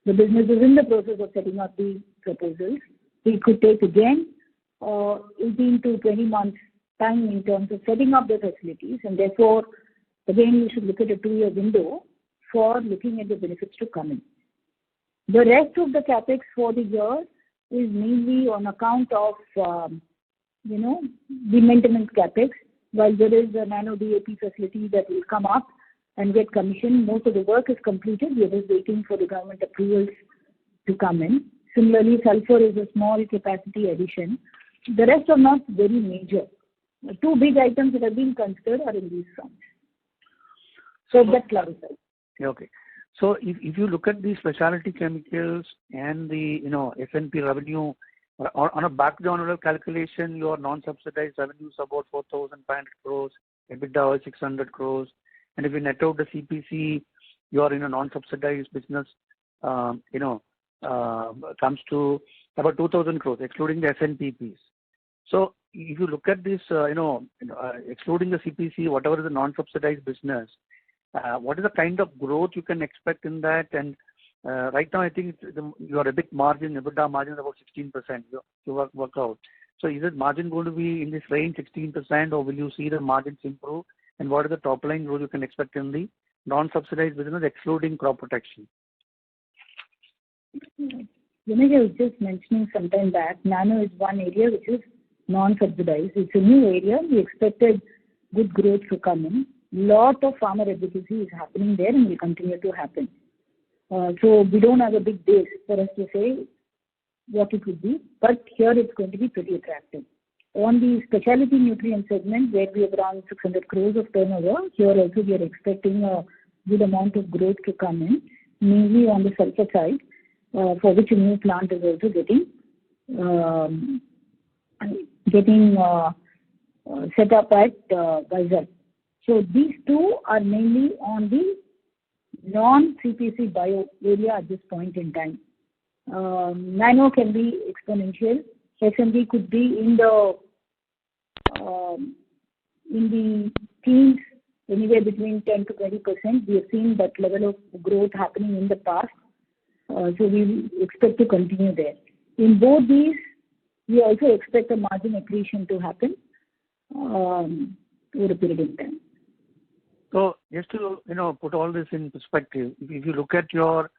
the business is in the process of setting up the proposals. It could take again 18 to 20 months time in terms of setting up the facilities, and therefore, again, you should look at a 2-year window for looking at the benefits to come in. The rest of the capex for the year is mainly on account of, the maintenance capex. While there is a nano DAP facility that will come up and get commissioned, most of the work is completed. We are just waiting for the government approvals to come in. Similarly, sulfur is a small capacity addition. The rest are not very major. 2 big items that have been considered are in these fronts. So that clarifies. Okay. So if you look at the specialty chemicals and the S&P revenue, on a back-down calculation, your non-subsidized revenue is about 4,500 crores, EBITDA is 600 crores, and if you net out the CPC, your non-subsidized business, comes to about 2,000 crores, excluding the S&P piece. So if you look at this, excluding the CPC, whatever is the non-subsidized business, what is the kind of growth you can expect in that? And right now, I think your EBITDA margin is about 16%. You work out. So is it margin going to be in this range, 16%, or will you see the margins improve? And what is the top line growth you can expect in the non-subsidized business, excluding crop protection? Vinay, I was just mentioning some time back, nano is one area which is non-subsidized. It's a new area. We expected good growth to come in. Lot of farmer advocacy is happening there and will continue to happen. So we don't have a big base for us to say what it would be, but here it's going to be pretty attractive. On the specialty nutrient segment, where we have around 600 crores of turnover, here also we are expecting a good amount of growth to come in, mainly on the sulfur side, for which a new plant is also getting set up at Vizag. So these two are mainly on the non-CPC bio area at this point in time. Nano can be exponential. S&D could be in the teens, anywhere between 10 to 20%. We have seen that level of growth happening in the past. So we expect to continue there. In both these, we also expect a margin accretion to happen over a period of time. So just to put all this in perspective, if you look at your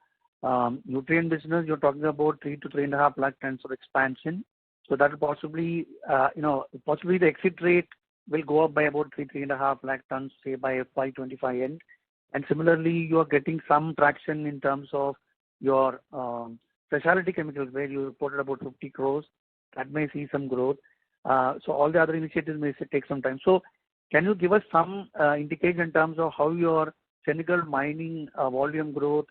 nutrient business, you're talking about 3 to 3.5 lakh tons of expansion. So that will possibly the exit rate will go up by about 3.5 lakh tons, say by FY25 end. And similarly, you are getting some traction in terms of your specialty chemicals, where you reported about 50 crores. That may see some growth. So all the other initiatives may take some time. So can you give us some indication in terms of how your Senegal mining volume growth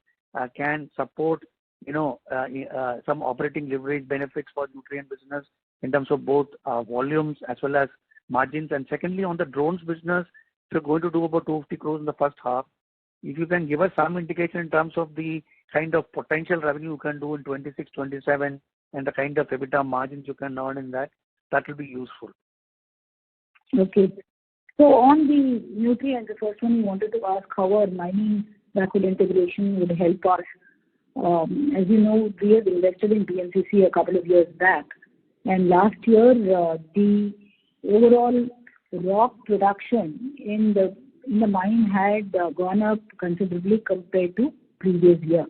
can support, some operating leverage benefits for nutrient business in terms of both volumes as well as margins? And secondly, on the drones business, you're going to do about 250 crores in the first half. If you can give us some indication in terms of the kind of potential revenue you can do in 26, 27, and the kind of EBITDA margins you can earn in that will be useful. Okay. So on the nutrients, the first one you wanted to ask how our mining backward integration would help us. As you know, we have invested in BMCC a couple of years back, and last year the overall rock production in the mine had gone up considerably compared to previous year.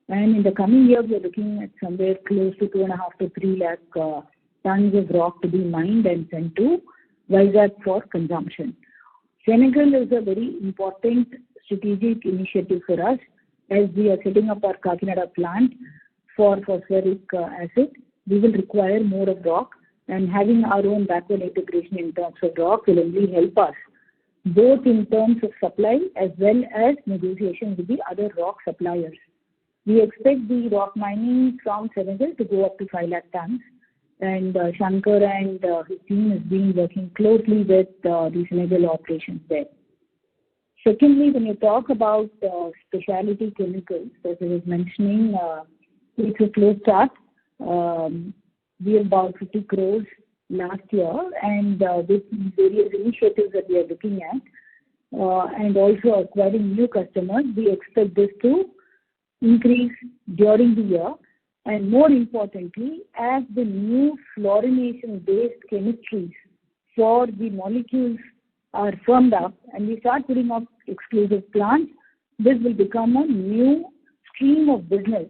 And in the coming year, we are looking at somewhere close to 2.5 to 3 lakh tons of rock to be mined and sent to Vizag for consumption. Senegal is a very important strategic initiative for us, as we are setting up our Kakinada plant for phosphoric acid. We will require more of rock, and having our own backward integration in terms of rock will only help us, both in terms of supply as well as negotiation with the other rock suppliers. We expect the rock mining from Senegal to go up to 5 lakh tons, and Shankar and his team has been working closely with the Senegal operations there. Secondly, when you talk about specialty chemicals, as I was mentioning, it's a slow start. We have about 50 crores last year, and with various initiatives that we are looking at, and also acquiring new customers, we expect this to increase during the year. And more importantly, as the new fluorination-based chemistries for the molecules are firmed up and we start putting up exclusive plants, this will become a new stream of business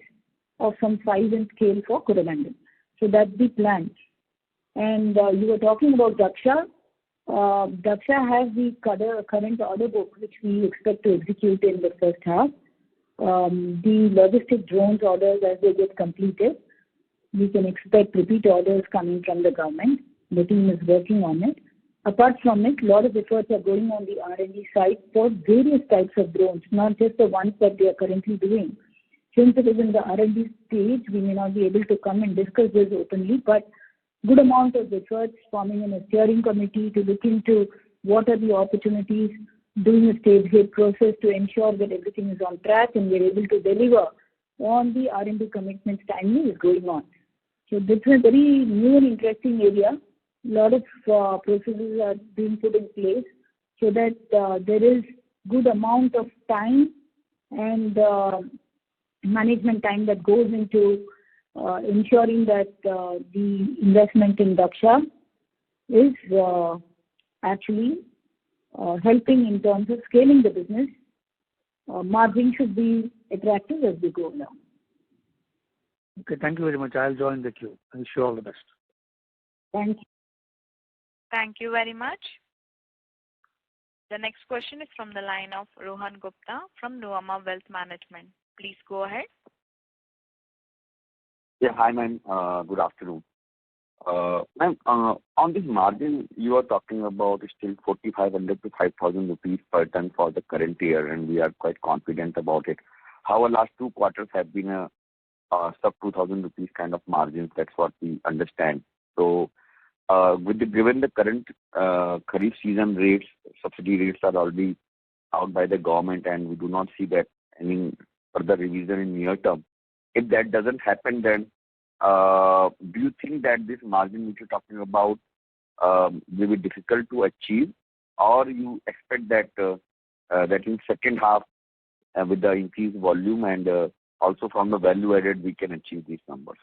of some size and scale for Coromandel. So that's the plan. And you were talking about Daksha. Daksha has the current order book, which we expect to execute in the first half. The logistic drones orders, as they get completed, we can expect repeat orders coming from the government. The team is working on it. Apart from it, a lot of efforts are going on the R&D side for various types of drones, not just the ones that they are currently doing. Since it is in the R&D stage, we may not be able to come and discuss this openly, but good amount of efforts forming in a steering committee to look into what are the opportunities, doing a stage gate process to ensure that everything is on track and we are able to deliver on the R&D commitments timely is going on. So this is a very new and interesting area. A lot of processes are being put in place so that there is good amount of time and management time that goes into ensuring that the investment in Daksha is actually helping in terms of scaling the business. Margin should be attractive as we go along. Okay, thank you very much. I'll join the queue. I wish you all the best. Thank you. Thank you very much. The next question is from the line of Rohan Gupta from Nuvama Wealth Management. Please go ahead. Yeah, hi ma'am. Good afternoon. Ma'am, on this margin, you are talking about still 4,500 to 5,000 rupees per ton for the current year, and we are quite confident about it. However, last 2 quarters have been a sub 2,000 rupees kind of margins. That's what we understand. So, given the current Kharif season rates, subsidy rates are already out by the government, and we do not see that any further revision in near term. If that doesn't happen, then do you think that this margin which you're talking about will be difficult to achieve, or you expect that that in second half with the increased volume and also from the value added we can achieve these numbers?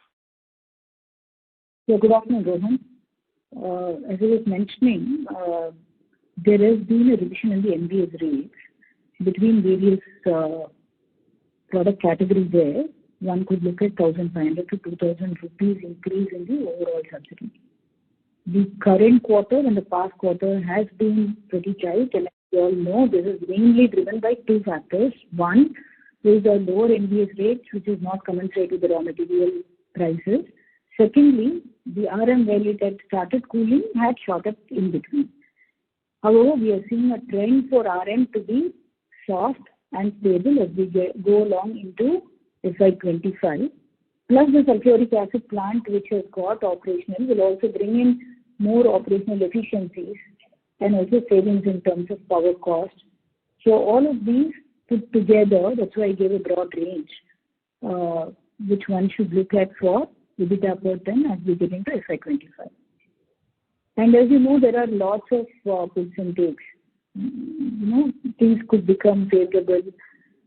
So good afternoon, Rohan. As I was mentioning, there has been a revision in the NBS rates between various product categories there. One could look at 1,500 to 2,000 rupees increase in the overall subsidy. The current quarter and the past quarter has been pretty tight, and as you all know, this is mainly driven by 2 factors. One is the lower NBS rates, which is not commensurate with the raw material prices. Secondly, the RM value that started cooling had shot up in between. However, we are seeing a trend for RM to be soft and stable as we go along into FY25. Plus the sulfuric acid plant which has got operational will also bring in more operational efficiencies and also savings in terms of power cost. So all of these put together, that's why I gave a broad range, which one should look at for EBITDA per ton as we get into FY25. And as you know, there are lots of puts and takes. Things could become favorable.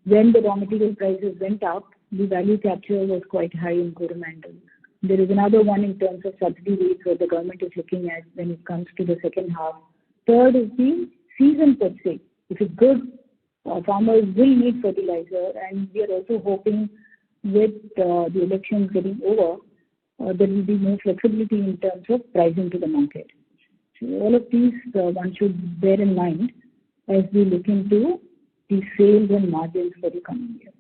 When the raw material prices went up, the value capture was quite high in Coromandel. There is another one in terms of subsidy rates where the government is looking at when it comes to the second half. Third is the season per se. If it's good, farmers will need fertilizer, and we are also hoping with the elections getting over, there will be more flexibility in terms of pricing to the market. So all of these one should bear in mind as we look into the sales and margins for the coming year.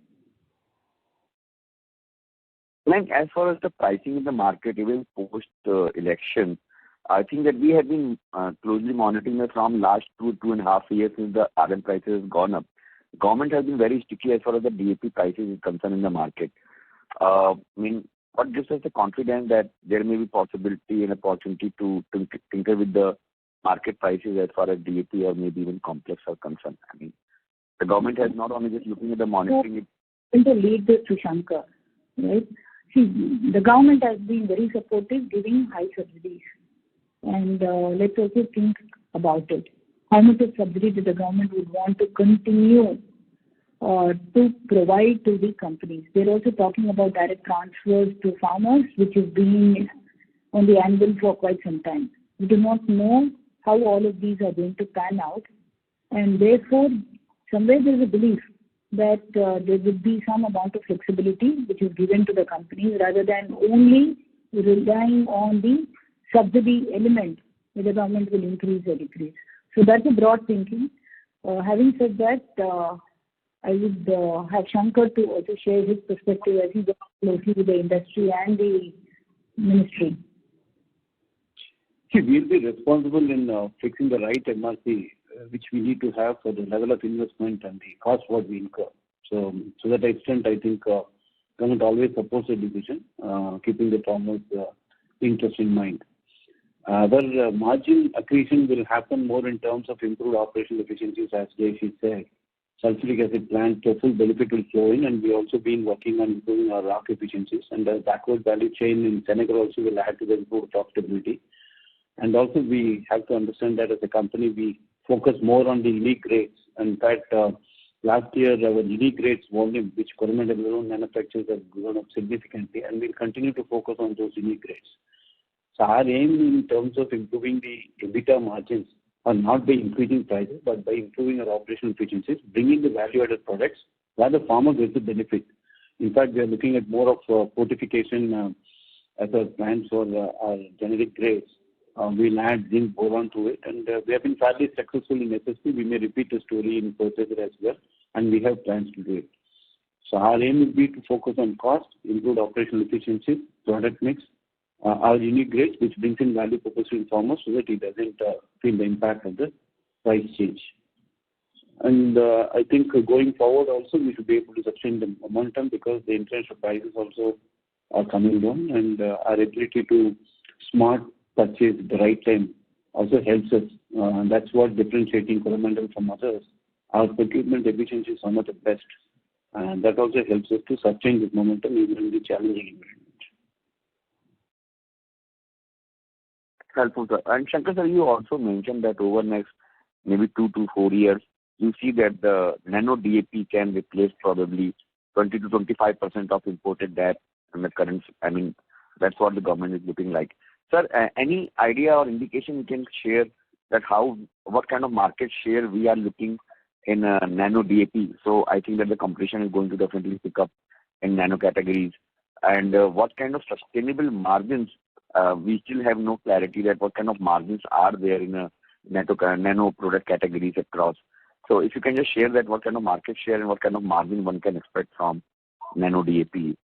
Like as far as the pricing in the market, even post election, I think that we have been closely monitoring it from last 2.5 years since the RM prices has gone up. Government has been very sticky as far as the DAP prices is concerned in the market. What gives us the confidence that there may be possibility and opportunity to tinker with the market prices as far as DAP or maybe even complex are concerned? The government has not only just looking at the monitoring it. To lead this to Shankar, right? See, the government has been very supportive, giving high subsidies. And let's also think about it. How much of subsidy the government would want to continue to provide to the companies? They're also talking about direct transfers to farmers, which is being on the anvil for quite some time. We do not know how all of these are going to pan out, and therefore, somewhere there's a belief that there would be some amount of flexibility which is given to the companies rather than only relying on the subsidy element where the government will increase or decrease. So that's a broad thinking. Having said that, I would have Shankar to also share his perspective as he works closely with the industry and the ministry. See, we'll be responsible in fixing the right MRP, which we need to have for the level of investment and the cost what we incur. So to that extent, I think government always supports a decision, keeping the farmers' interest in mind. Our margin accretion will happen more in terms of improved operational efficiencies, as Jayashree said. Sulfuric acid plant full benefit will flow in, and we also been working on improving our rock efficiencies. And the backward value chain in Senegal also will add to the improved profitability. And also we have to understand that as a company, we focus more on the unique grades. In fact, last year our unique grades volume, which Coromandel alone manufactures, has grown up significantly, and we'll continue to focus on those unique grades. So our aim in terms of improving the EBITDA margins are not by increasing prices, but by improving our operational efficiencies, bringing the value-added products where the farmer gets the benefit. In fact, we are looking at more of fortification as a plan for our generic grades. We'll add zinc boron to it, and we have been fairly successful in SSP. We may repeat the story in fertilizer as well, and we have plans to do it. So our aim will be to focus on cost, improve operational efficiency, product mix, our unique grades, which brings in value proposition to farmers so that he doesn't feel the impact of the price change. And I think going forward also we should be able to sustain the momentum because the international prices also are coming down, and our ability to smart purchase at the right time also helps us. And that's what differentiating Coromandel from others. Our procurement efficiency is some of the best, and that also helps us to sustain this momentum even in the challenging environment. Helpful, sir. And Shankar sir, you also mentioned that over next maybe 2 to 4 years, you see that the nano DAP can replace probably 20 to 25% of imported DAP in the current. I mean, that's what the government is looking like. Sir, any idea or indication you can share that what kind of market share we are looking in nano DAP? So I think that the competition is going to definitely pick up in nano categories. And what kind of sustainable margins? We still have no clarity that what kind of margins are there in a nano product categories across. So if you can just share that, what kind of market share and what kind of margin one can expect from nano DAP?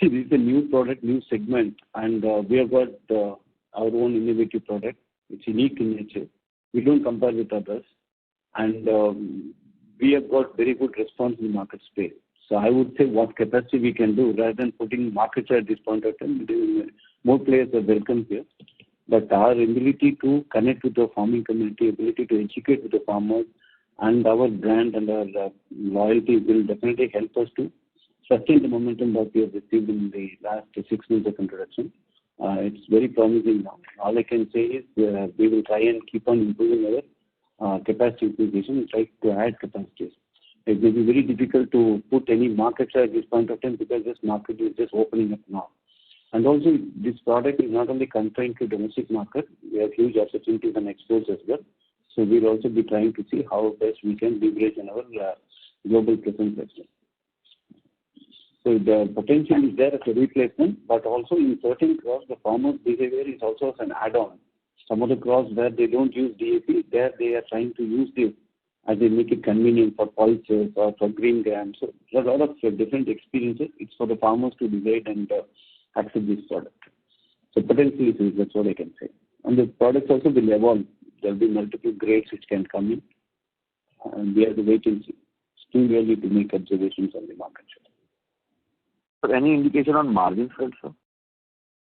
See, this is a new product, new segment, and we have got our own innovative product. It's unique in nature. We don't compare with others, and we have got very good response in the market space. So I would say what capacity we can do rather than putting market share at this point of time. More players are welcome here, but our ability to connect with the farming community, ability to educate with the farmers, and our brand and our loyalty will definitely help us to sustain the momentum that we have received in the last 6 months of introduction. It's very promising now. All I can say is we will try and keep on improving our capacity utilization and try to add capacities. It will be very difficult to put any market share at this point of time because this market is just opening up now. And also, this product is not only confined to domestic market. We have huge opportunities on exports as well. So we'll also be trying to see how best we can leverage on our global presence as well. So the potential is there as a replacement, but also in certain crops, the farmer's behavior is also as an add-on. Some of the crops where they don't use DAP, there they are trying to use this as they make it convenient for pulses or for green grams. So there are a lot of different experiences. It's for the farmers to decide and accept this product. So potentially, that's what I can say. And the products also will evolve. There will be multiple grades which can come in, and we have to wait and see. It's too early to make observations on the market share. So any indication on margins also?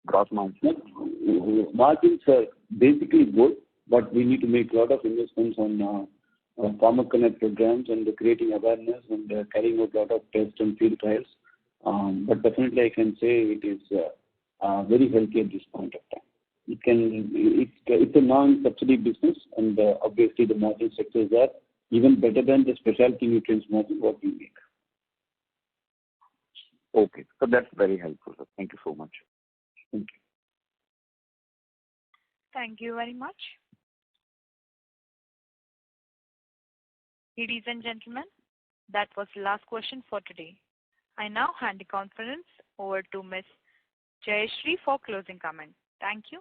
Gross margins? Margins are basically good, but we need to make a lot of investments on farmer connect programs and creating awareness and carrying out a lot of tests and field trials. But definitely I can say it is very healthy at this point of time. it's a non-subsidy business, and obviously the margin structures are even better than the specialty nutrients margin what we make. Okay, so that's very helpful, sir. Thank you so much. Thank you. Thank you very much. Ladies and gentlemen, that was the last question for today. I now hand the conference over to Ms. Jayashree for closing comment. Thank you.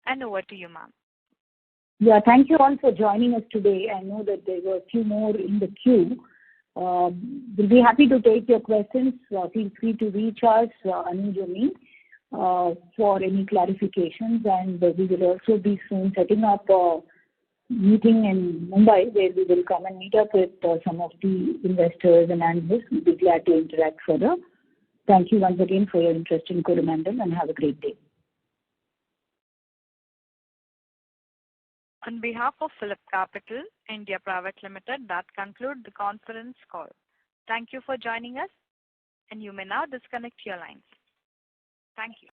And over to you, ma'am. Yeah, thank you all for joining us today. I know that there were a few more in the queue. We'll be happy to take your questions. Feel free to reach us, Anuj or me, for any clarifications. And we will also be soon setting up a meeting in Mumbai where we will come and meet up with some of the investors and analysts. We'll be glad to interact further. Thank you once again for your interest in Coromandel, and have a great day. On behalf of Phillip Capital India Private Limited, that concludes the conference call. Thank you for joining us, and you may now disconnect your lines. Thank you.